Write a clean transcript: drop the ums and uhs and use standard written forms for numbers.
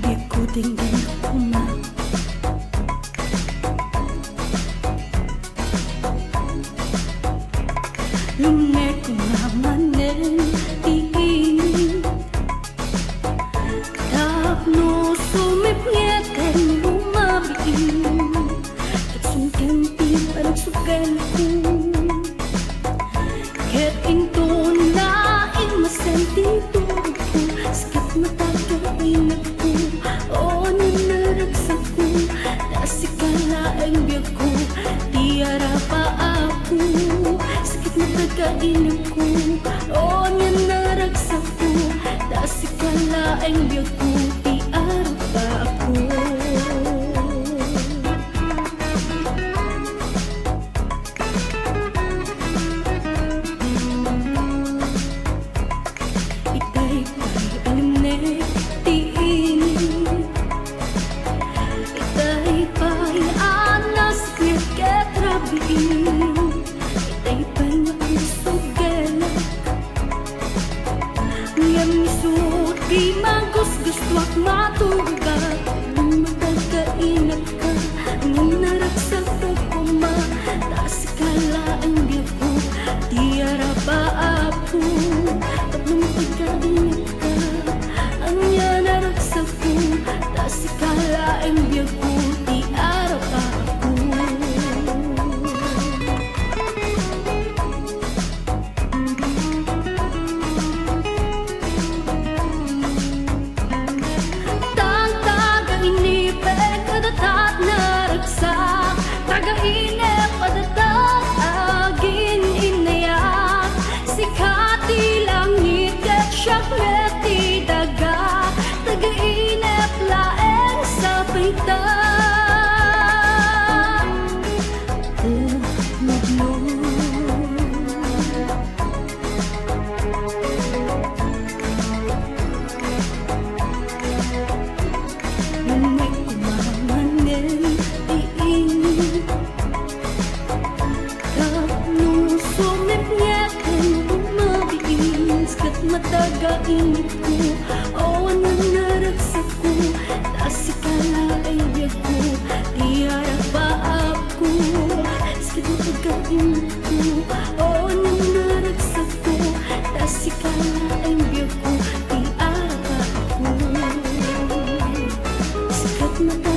biar ku tinggal rumah. Lumek ngamanen ini tak no sumip ngeten rumah biin tak sungkem pipan sukan ku ket intun na in masenti tuku sakit mata ka inagku o nanaragsaku nasikala ang biyaku tiara pa aku sakit mata ka inagku o nanaragsaku nasikala ang biyaku tiara pa aku. Di magus-guswak matugat magkakainag ka nanaragsak ko kuma tasikala ang biyaku tiara pa ako tatlong pagkainag ka ang yanaragsak ko tasikala ang biyaku tiara pa ako. Taga-inep padatat agin inayak sikati langit ket syakleti daga taga-inep laeng sa paitan maglo lumay kumamanen matagainip ko o nanaragsak ko nasikala ay biyaku tiara pa ako sakit matagainip ko o nanaragsak ko nasikala ay biyaku tiara pa ako sakit mata